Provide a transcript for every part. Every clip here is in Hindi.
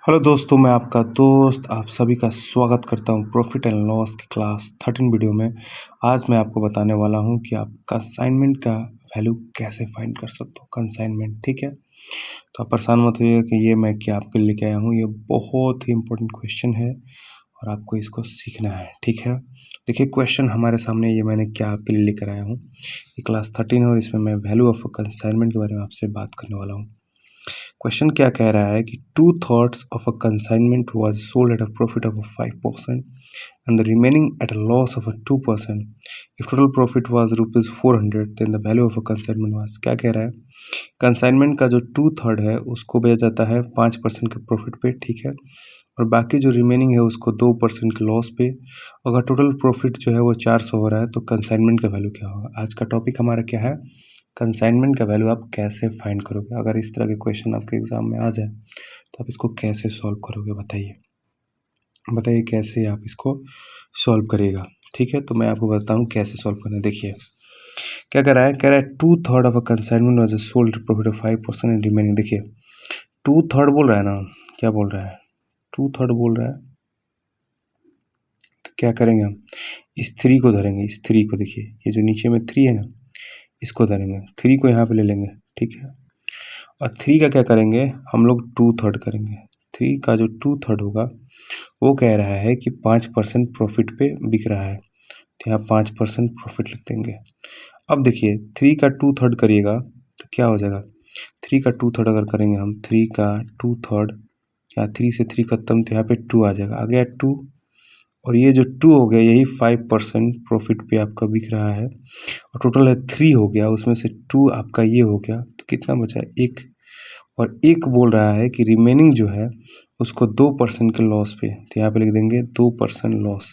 हेलो दोस्तों, मैं आपका दोस्त आप सभी का स्वागत करता हूं प्रॉफिट एंड लॉस की क्लास 13 वीडियो में। आज मैं आपको बताने वाला हूं कि आप कंसाइनमेंट का वैल्यू कैसे फाइंड कर सकते हो। कंसाइनमेंट, ठीक है। तो आप परेशान मत होइए कि ये मैं क्या आपके लिए लेके आया हूं। ये बहुत ही इंपॉर्टेंट क्वेश्चन है और आपको इसको सीखना है, ठीक है। देखिए क्वेश्चन हमारे सामने, ये मैंने क्या आपके लिए लेकर आया हूँ। ये क्लास 13 है और इसमें मैं वैल्यू ऑफ कंसाइनमेंट के बारे में आपसे बात करने वाला हूँ। क्वेश्चन क्या कह रहा है कि 2/3 of a consignment was sold at a profit of 5% and the remaining at a loss of a 2%. If total profit was rupees 400, then the value of a consignment was। क्या कह रहा है, कंसाइनमेंट का जो 2/3 है उसको बेचा जाता है 5% के प्रॉफिट पे, ठीक है। और बाकी जो रिमेनिंग है उसको 2% के लॉस पे। अगर टोटल प्रॉफिट जो है वो 400 हो रहा है तो कंसाइनमेंट का वैल्यू क्या होगा। आज का टॉपिक हमारा क्या है, कंसाइनमेंट का वैल्यू आप कैसे फाइंड करोगे। अगर इस तरह के क्वेश्चन आपके एग्जाम में आ जाए तो आप इसको कैसे सॉल्व करोगे, बताइए कैसे आप इसको सॉल्व करेगा, ठीक है। तो मैं आपको बताऊं कैसे सॉल्व करना है। देखिए क्या कह रहा है, 2/3 of a consignment was sold profit of 5% and remaining. देखिए 2/3 बोल रहा है ना, क्या बोल रहा है, 2/3 बोल रहा है। तो क्या करेंगे हम, इस 3 को धरेंगे, इस 3 को, देखिए ये जो नीचे में 3 है ना, इसको धरेंगे, 3 को यहाँ पे ले लेंगे, ठीक है। और 3 का क्या करेंगे हम लोग, 2/3 करेंगे। 3 का जो 2/3 होगा वो कह रहा है कि 5% प्रॉफिट पे बिक रहा है, तो यहाँ 5% प्रॉफिट लिख देंगे। अब देखिए 3 का 2/3 करिएगा तो क्या हो जाएगा, 3 का 2/3 अगर करेंगे हम, 3 का 2/3, यहाँ 3 से 3 खत्म तो यहाँ पे 2 आ जाएगा, आ गया 2। और ये जो 2 हो गया यही 5% प्रॉफिट पे आपका बिक रहा है। और टोटल है 3 हो गया, उसमें से 2 आपका ये हो गया, तो कितना बचा, 1। और 1 बोल रहा है कि रिमेनिंग जो है उसको 2% के लॉस पे, तो यहाँ पे लिख देंगे 2% लॉस।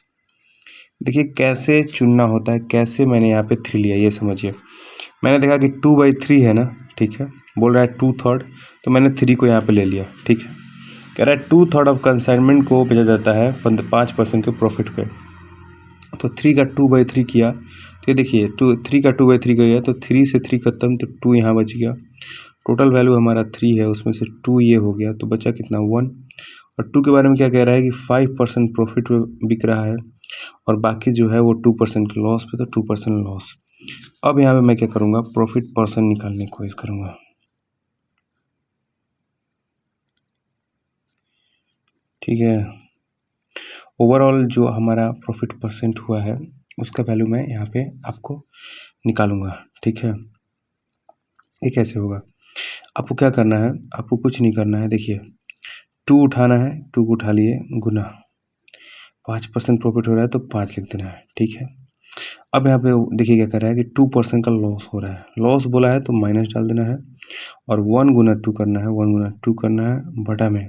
देखिए कैसे चुनना होता है, कैसे मैंने यहाँ पे 3 लिया ये समझिए। मैंने देखा कि 2/3 है ना, ठीक है, बोल रहा है 2/3, तो मैंने 3 को यहाँ पे ले लिया, ठीक है। कह रहा है 2/3 ऑफ कंसाइनमेंट को बेचा जाता है 5% के प्रॉफिट पे। तो 3 का 2/3 किया तो ये देखिए 3 का 2/3 किया तो 3 से 3 खत्म तो 2 यहाँ बच गया। टोटल वैल्यू हमारा 3 है, उसमें से 2 ये हो गया तो बचा कितना, 1। और 2 के बारे में क्या कह रहा है कि 5% प्रॉफिट में बिक रहा है और बाकी जो है वो 2% के लॉस पे, तो 2% लॉस। अब यहाँ पे मैं क्या करूँगा, प्रॉफिट परसेंट निकालने की कोशिश करूँगा, ठीक है। ओवरऑल जो हमारा प्रॉफिट परसेंट हुआ है उसका वैल्यू मैं यहाँ पे आपको निकालूंगा, ठीक है। ये कैसे होगा, आपको क्या करना है, आपको कुछ नहीं करना है। देखिए 2 उठाना है, 2 को उठा लिए, गुना 5% प्रॉफिट हो रहा है तो 5 लिख देना है, ठीक है। अब यहाँ पे देखिए क्या कर रहा है कि 2% का लॉस हो रहा है, लॉस बोला है तो माइनस डाल देना है। और 1 गुना 2 करना है, 1 गुना 2 करना है, बटा में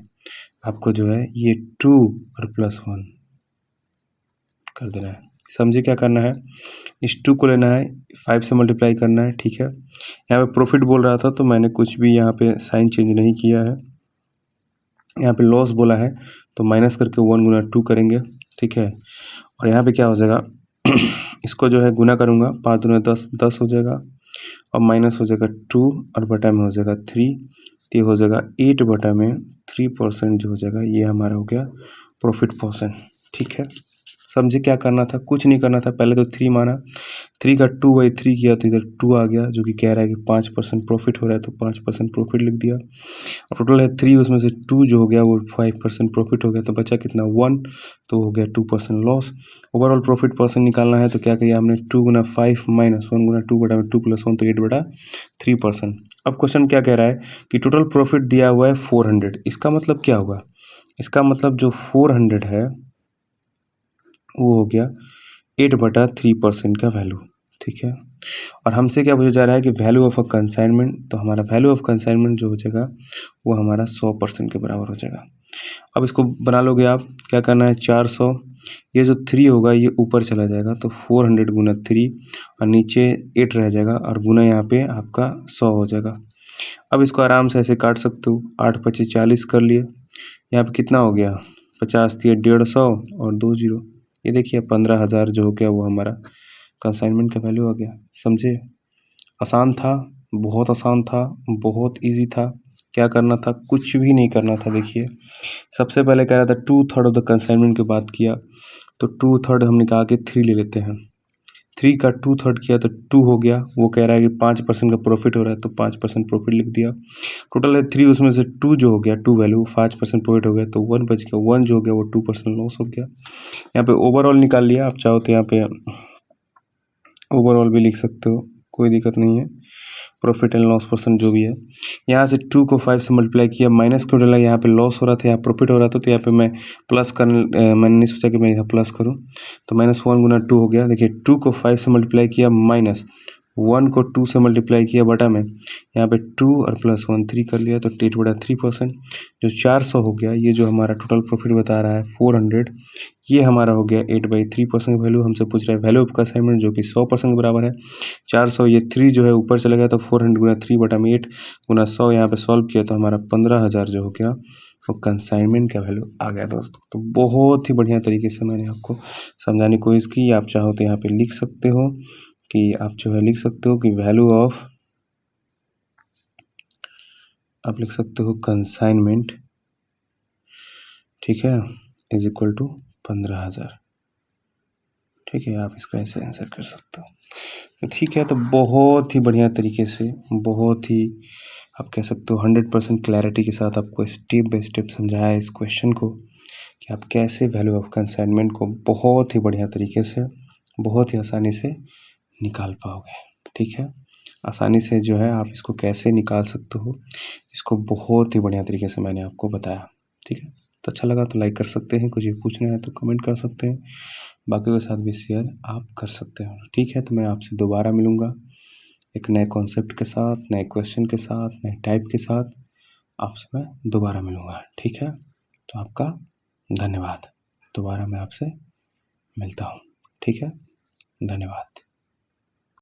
आपको जो है ये 2 और +1 कर देना है। समझे क्या करना है, इस 2 को लेना है, 5 से मल्टीप्लाई करना है, ठीक है। यहाँ पे प्रॉफिट बोल रहा था तो मैंने कुछ भी यहाँ पे साइन चेंज नहीं किया है। यहाँ पे लॉस बोला है तो माइनस करके 1 गुना 2 करेंगे, ठीक है। और यहाँ पे क्या हो जाएगा इसको जो है गुना करूँगा, 5 दूना 10, 10 हो जाएगा। और माइनस हो जाएगा 2 और बटा में हो जाएगा 3, तो ये हो जाएगा 8 बटा में 3% जो हो जाएगा, ये हमारा हो गया प्रॉफिट परसेंट, ठीक है। समझे क्या करना था, कुछ नहीं करना था, पहले तो 3 माना, 3 का 2/3 किया तो इधर 2 आ गया, जो कि कह रहा है कि 5% प्रॉफिट हो रहा है तो 5% प्रॉफिट लिख दिया। टोटल है 3, उसमें से 2 जो हो गया वो 5% प्रॉफिट हो गया, तो बचा कितना, 1, तो हो गया 2% लॉस। ओवरऑल प्रॉफिट परसेंट निकालना है तो क्या किया हमने, 2 गुना 5 माइनस 1 गुना 2 बटा में 2 + 1 तो 8/3%। अब क्वेश्चन क्या कह रहा है कि टोटल प्रॉफिट दिया हुआ है 400, इसका मतलब क्या होगा, इसका मतलब जो 400 है वो हो गया 8/3% का वैल्यू, ठीक है। और हमसे क्या पूछा जा रहा है कि वैल्यू ऑफ अ कंसाइनमेंट, तो हमारा वैल्यू ऑफ कंसाइनमेंट जो हो जाएगा वो हमारा 100% के बराबर हो जाएगा। अब इसको बना लोगे आप, क्या करना है, 400, ये जो 3 होगा ये ऊपर चला जाएगा तो 400 गुना 3 और नीचे 8 रह जाएगा और गुना यहाँ पे आपका 100 हो जाएगा। अब इसको आराम से ऐसे काट सकते हो, 8 × 25 = 40 कर लिए। यहाँ पे कितना हो गया, 50 × 3 = 150 और 2 0, ये देखिए 15,000 जो हो गया वो हमारा कंसाइनमेंट का वैल्यू आ गया। समझे, आसान था, बहुत आसान था, बहुत इजी था। क्या करना था, कुछ भी नहीं करना था। देखिए सबसे पहले कह रहा था 2/3 ऑफ द कंसाइनमेंट की बात किया, तो 2/3 हम निकाल के 3 ले लेते हैं। 3 का 2/3 किया तो 2 हो गया। वो कह रहा है कि 5% का प्रॉफिट हो रहा है, तो 5% प्रॉफिट लिख दिया। टोटल है 3, उसमें से 2 जो हो गया, 2 वैल्यू 5% प्रॉफिट हो गया, तो 1 बच गया। 1 जो हो गया वो 2% लॉस हो गया। यहाँ पे ओवरऑल निकाल लिया। आप चाहो तो यहाँ पे ओवरऑल भी लिख सकते हो, कोई दिक्कत नहीं है। प्रॉफिट एंड लॉस परसेंट जो भी है, यहाँ से 2 को 5 से मल्टीप्लाई किया, माइनस क्यों डाला, यहाँ पे लॉस हो रहा था, यहाँ प्रॉफिट हो रहा था, तो यहाँ पे मैं प्लस कर मैंने नहीं सोचा कि मैं यहाँ प्लस करूँ, तो -1 गुना 2 हो गया। देखिए 2 को 5 से मल्टीप्लाई किया, -1 को 2 से मल्टीप्लाई किया बटा में, यहाँ पे 2 और +1 3 कर लिया, तो 8/3%, जो 400 हो गया। ये जो हमारा टोटल प्रॉफिट बता रहा है 400, ये हमारा हो गया 8/3% वैल्यू। हमसे पूछ रहा है वैल्यू ऑफ कंसाइनमेंट, जो कि 100% के बराबर है। 400, ये 3 जो है ऊपर चला गया, तो 400 गुना 3 बटा में 8 गुना 100, यहाँ पे सॉल्व किया तो हमारा 15,000 जो हो गया वो कंसाइनमेंट का वैल्यू आ गया दोस्तों। तो बहुत ही बढ़िया तरीके से मैंने आपको समझाने की कोशिश की। आप चाहो तो यहाँ पे लिख सकते हो कि आप जो है लिख सकते हो कि वैल्यू ऑफ, आप लिख सकते हो कंसाइनमेंट, ठीक है, इज इक्वल टू 15,000। ठीक है, आप इसका ऐसे आंसर कर सकते हो। तो ठीक है, तो बहुत ही बढ़िया तरीके से, बहुत ही आप कह सकते हो 100% क्लैरिटी के साथ आपको स्टेप बाय स्टेप समझाया इस क्वेश्चन को कि आप कैसे वैल्यू ऑफ कंसाइनमेंट को बहुत ही बढ़िया तरीके से, बहुत ही आसानी से निकाल पाओगे। ठीक है, आसानी से जो है आप इसको कैसे निकाल सकते हो, इसको बहुत ही बढ़िया तरीके से मैंने आपको बताया। ठीक है, तो अच्छा लगा तो लाइक कर सकते हैं, कुछ भी पूछना है तो कमेंट कर सकते हैं, बाकी के साथ भी शेयर आप कर सकते हो। ठीक है, तो मैं आपसे दोबारा मिलूँगा एक नए कॉन्सेप्ट के साथ, नए क्वेश्चन के साथ, नए टाइप के साथ आपसे मैं दोबारा मिलूँगा। ठीक है, तो आपका धन्यवाद। दोबारा मैं आपसे मिलता हूँ। ठीक है, धन्यवाद।